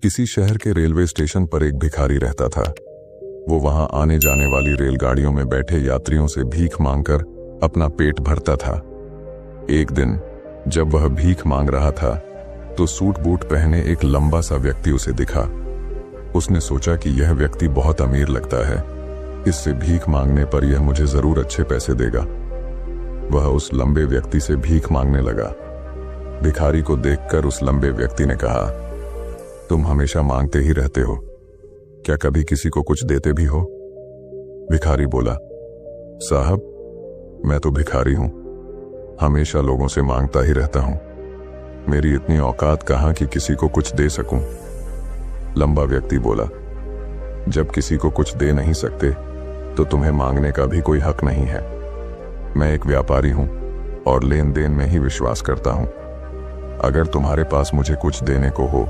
किसी शहर के रेलवे स्टेशन पर एक भिखारी रहता था। वो वहां आने जाने वाली रेलगाड़ियों में बैठे यात्रियों से भीख मांगकर अपना पेट भरता था। एक दिन जब वह भीख मांग रहा था तो सूट बूट पहने एक लंबा सा व्यक्ति उसे दिखा। उसने सोचा कि यह व्यक्ति बहुत अमीर लगता है, इससे भीख मांगने पर यह मुझे जरूर अच्छे पैसे देगा। वह उस लंबे व्यक्ति से भीख मांगने लगा। भिखारी को देखकर उस लंबे व्यक्ति ने कहा, तुम हमेशा मांगते ही रहते हो, क्या कभी किसी को कुछ देते भी हो? भिखारी बोला, साहब मैं तो भिखारी हूं, हमेशा लोगों से मांगता ही रहता हूं, मेरी इतनी औकात कहां कि किसी को कुछ दे सकूं। लंबा व्यक्ति बोला, जब किसी को कुछ दे नहीं सकते तो तुम्हें मांगने का भी कोई हक नहीं है। मैं एक व्यापारी हूं और लेन देन में ही विश्वास करता हूं। अगर तुम्हारे पास मुझे कुछ देने को हो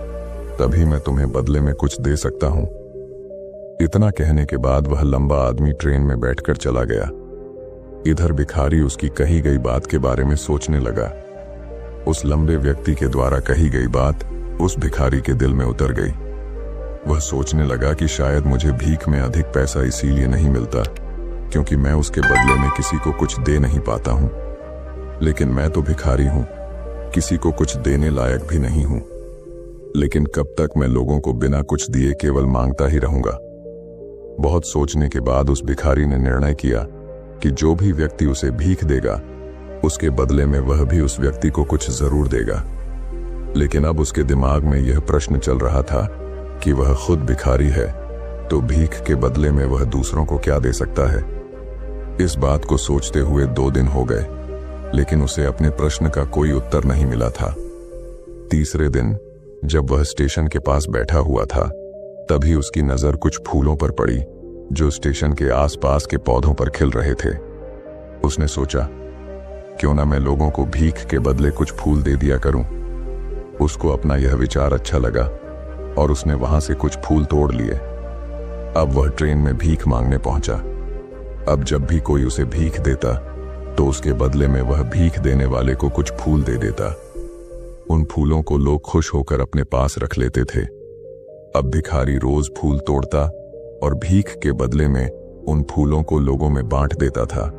तभी मैं तुम्हें बदले में कुछ दे सकता हूं। इतना कहने के बाद वह लंबा आदमी ट्रेन में बैठकर चला गया। इधर भिखारी उसकी कही गई बात के बारे में सोचने लगा। उस लंबे व्यक्ति के द्वारा कही गई बात उस भिखारी के दिल में उतर गई। वह सोचने लगा कि शायद मुझे भीख में अधिक पैसा इसीलिए नहीं मिलता क्योंकि मैं उसके बदले में किसी को कुछ दे नहीं पाता हूं। लेकिन मैं तो भिखारी हूं, किसी को कुछ देने लायक भी नहीं हूं। लेकिन कब तक मैं लोगों को बिना कुछ दिए केवल मांगता ही रहूंगा? बहुत सोचने के बाद उस भिखारी ने निर्णय किया कि जो भी व्यक्ति उसे भीख देगा उसके बदले में वह भी उस व्यक्ति को कुछ जरूर देगा। लेकिन अब उसके दिमाग में यह प्रश्न चल रहा था कि वह खुद भिखारी है तो भीख के बदले में वह दूसरों को क्या दे सकता है। इस बात को सोचते हुए 2 दिन हो गए, लेकिन उसे अपने प्रश्न का कोई उत्तर नहीं मिला था। तीसरे दिन जब वह स्टेशन के पास बैठा हुआ था तभी उसकी नजर कुछ फूलों पर पड़ी जो स्टेशन के आसपास के पौधों पर खिल रहे थे। उसने सोचा, क्यों ना मैं लोगों को भीख के बदले कुछ फूल दे दिया करूं। उसको अपना यह विचार अच्छा लगा और उसने वहां से कुछ फूल तोड़ लिए। अब वह ट्रेन में भीख मांगने पहुंचा। अब जब भी कोई उसे भीख देता तो उसके बदले में वह भीख देने वाले को कुछ फूल दे देता। उन फूलों को लोग खुश होकर अपने पास रख लेते थे। अब भिखारी रोज फूल तोड़ता और भीख के बदले में उन फूलों को लोगों में बांट देता था।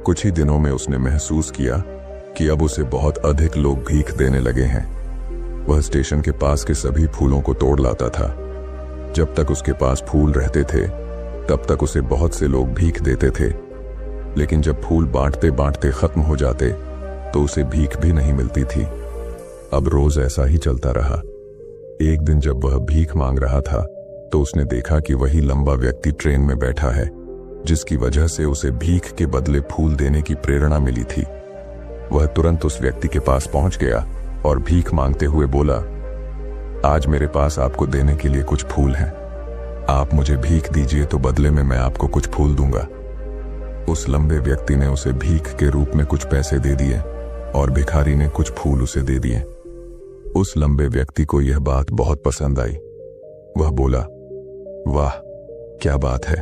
कुछ ही दिनों में उसने महसूस किया कि अब उसे बहुत अधिक लोग भीख देने लगे हैं। वह स्टेशन के पास के सभी फूलों को तोड़ लाता था। जब तक उसके पास फूल रहते थे तब तक उसे बहुत से लोग भीख देते थे, लेकिन जब फूल बांटते बांटते खत्म हो जाते तो उसे भीख भी नहीं मिलती थी। अब रोज ऐसा ही चलता रहा। एक दिन जब वह भीख मांग रहा था तो उसने देखा कि वही लंबा व्यक्ति ट्रेन में बैठा है जिसकी वजह से उसे भीख के बदले फूल देने की प्रेरणा मिली थी। वह तुरंत उस व्यक्ति के पास पहुंच गया और भीख मांगते हुए बोला, आज मेरे पास आपको देने के लिए कुछ फूल हैं, आप मुझे भीख दीजिए तो बदले में मैं आपको कुछ फूल दूंगा। उस लंबे व्यक्ति ने उसे भीख के रूप में कुछ पैसे दे दिए और भिखारी ने कुछ फूल उसे दे दिए। उस लंबे व्यक्ति को यह बात बहुत पसंद आई। वह बोला, वाह क्या बात है,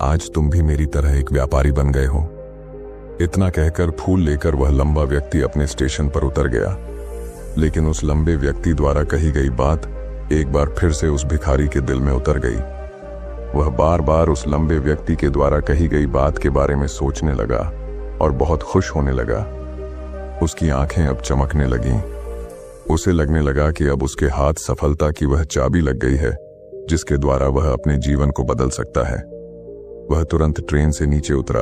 आज तुम भी मेरी तरह एक व्यापारी बन गए हो। इतना कहकर फूल लेकर वह लंबा व्यक्ति अपने स्टेशन पर उतर गया। लेकिन उस लंबे व्यक्ति द्वारा कही गई बात एक बार फिर से उस भिखारी के दिल में उतर गई। वह बार बार उस लंबे व्यक्ति के द्वारा कही गई बात के बारे में सोचने लगा और बहुत खुश होने लगा। उसकी आंखें अब चमकने लगीं। उसे लगने लगा कि अब उसके हाथ सफलता की वह चाबी लग गई है जिसके द्वारा वह अपने जीवन को बदल सकता है। वह तुरंत ट्रेन से नीचे उतरा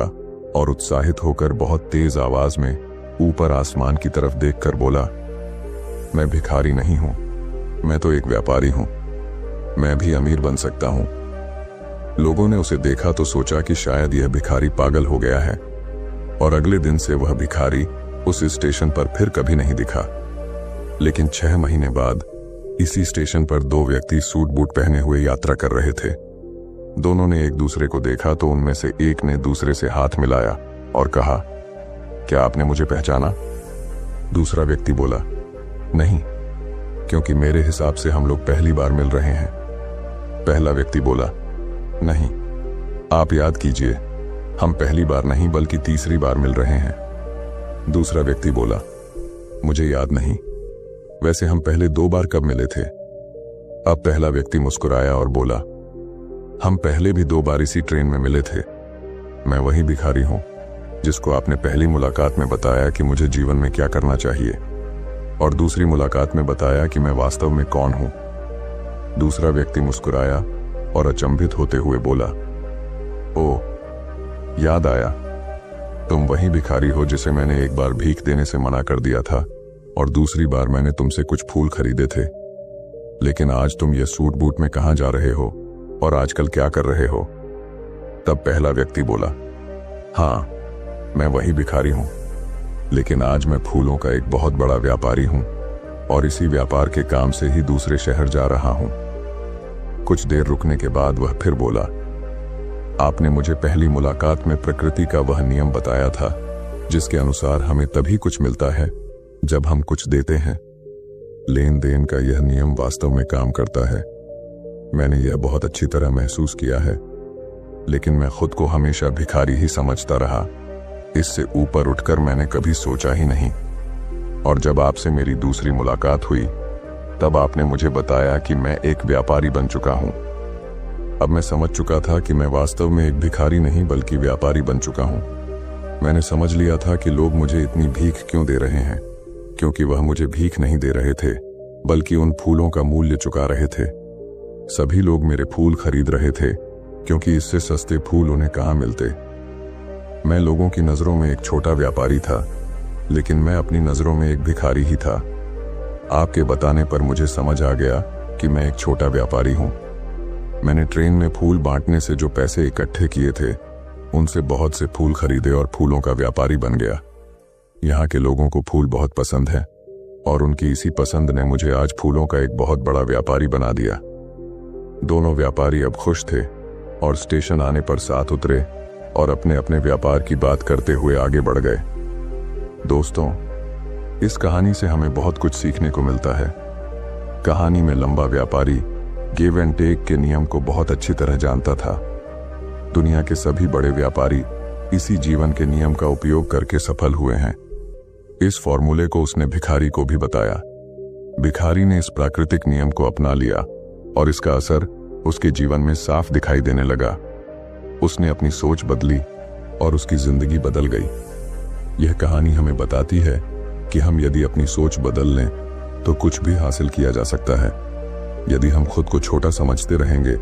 और उत्साहित होकर बहुत तेज आवाज में ऊपर आसमान की तरफ देखकर बोला, मैं भिखारी नहीं हूं, मैं तो एक व्यापारी हूं, मैं भी अमीर बन सकता हूं। लोगों ने उसे देखा तो सोचा कि शायद यह भिखारी पागल हो गया है और अगले दिन से वह भिखारी उस स्टेशन पर फिर कभी नहीं दिखा। लेकिन 6 महीने बाद इसी स्टेशन पर 2 व्यक्ति सूट बूट पहने हुए यात्रा कर रहे थे। दोनों ने एक दूसरे को देखा तो उनमें से एक ने दूसरे से हाथ मिलाया और कहा, क्या आपने मुझे पहचाना? दूसरा व्यक्ति बोला, नहीं, क्योंकि मेरे हिसाब से हम लोग पहली बार मिल रहे हैं। पहला व्यक्ति बोला, नहीं, आप याद कीजिए, हम पहली बार नहीं बल्कि तीसरी बार मिल रहे हैं। दूसरा व्यक्ति बोला, मुझे याद नहीं, वैसे हम पहले 2 बार कब मिले थे? अब पहला व्यक्ति मुस्कुराया और बोला, हम पहले भी 2 बार इसी ट्रेन में मिले थे। मैं वही भिखारी हूं जिसको आपने पहली मुलाकात में बताया कि मुझे जीवन में क्या करना चाहिए, और दूसरी मुलाकात में बताया कि मैं वास्तव में कौन हूं। दूसरा व्यक्ति मुस्कुराया और अचंभित होते हुए बोला, ओ, याद आया, तुम वही भिखारी हो जिसे मैंने एक बार भीख देने से मना कर दिया था और दूसरी बार मैंने तुमसे कुछ फूल खरीदे थे। लेकिन आज तुम ये सूट बूट में कहां जा रहे हो और आजकल क्या कर रहे हो? तब पहला व्यक्ति बोला, हाँ, मैं वही भिखारी हूं, लेकिन आज मैं फूलों का एक बहुत बड़ा व्यापारी हूं और इसी व्यापार के काम से ही दूसरे शहर जा रहा हूं। कुछ देर रुकने के बाद वह फिर बोला, आपने मुझे पहली मुलाकात में प्रकृति का वह नियम बताया था जिसके अनुसार हमें तभी कुछ मिलता है जब हम कुछ देते हैं। लेन देन का यह नियम वास्तव में काम करता है। मैंने यह बहुत अच्छी तरह महसूस किया है, लेकिन मैं खुद को हमेशा भिखारी ही समझता रहा। इससे ऊपर उठकर मैंने कभी सोचा ही नहीं। और जब आपसे मेरी दूसरी मुलाकात हुई तब आपने मुझे बताया कि मैं एक व्यापारी बन चुका हूं। अब मैं समझ चुका था कि मैं वास्तव में एक भिखारी नहीं बल्कि व्यापारी बन चुका हूं। मैंने समझ लिया था कि लोग मुझे इतनी भीख क्यों दे रहे हैं, क्योंकि वह मुझे भीख नहीं दे रहे थे बल्कि उन फूलों का मूल्य चुका रहे थे। सभी लोग मेरे फूल खरीद रहे थे क्योंकि इससे सस्ते फूल उन्हें कहां मिलते। मैं लोगों की नजरों में एक छोटा व्यापारी था, लेकिन मैं अपनी नजरों में एक भिखारी ही था। आपके बताने पर मुझे समझ आ गया कि मैं एक छोटा व्यापारी हूं। मैंने ट्रेन में फूल बांटने से जो पैसे इकट्ठे किए थे उनसे बहुत से फूल खरीदे और फूलों का व्यापारी बन गया। यहाँ के लोगों को फूल बहुत पसंद है और उनकी इसी पसंद ने मुझे आज फूलों का एक बहुत बड़ा व्यापारी बना दिया। दोनों व्यापारी अब खुश थे और स्टेशन आने पर साथ उतरे और अपने अपने व्यापार की बात करते हुए आगे बढ़ गए। दोस्तों, इस कहानी से हमें बहुत कुछ सीखने को मिलता है। कहानी में लंबा व्यापारी गिव एंड टेक के नियम को बहुत अच्छी तरह जानता था। दुनिया के सभी बड़े व्यापारी इसी जीवन के नियम का उपयोग करके सफल हुए हैं। इस फॉर्मूले को उसने भिखारी को भी बताया। भिखारी ने इस प्राकृतिक नियम को अपना लिया और इसका असर उसके जीवन में साफ दिखाई देने लगा। उसने अपनी सोच बदली और उसकी जिंदगी बदल गई। यह कहानी हमें बताती है कि हम यदि अपनी सोच बदल लें तो कुछ भी हासिल किया जा सकता है। यदि हम खुद को छोटा समझते रहेंगे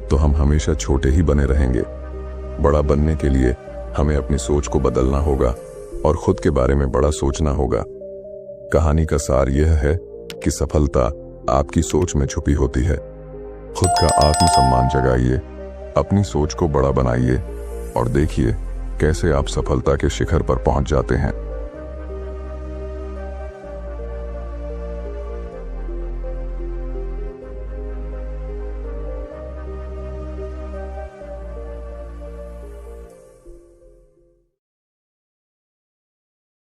तो हम हमेशा छोटे ही बने रहेंगे। बड़ा बनने के लिए हमें अपनी सोच को बदलना होगा और खुद के बारे में बड़ा सोचना होगा। कहानी का सार यह है कि सफलता आपकी सोच में छुपी होती है। खुद का आत्मसम्मान जगाइए, अपनी सोच को बड़ा बनाइए और देखिए कैसे आप सफलता के शिखर पर पहुंच जाते हैं।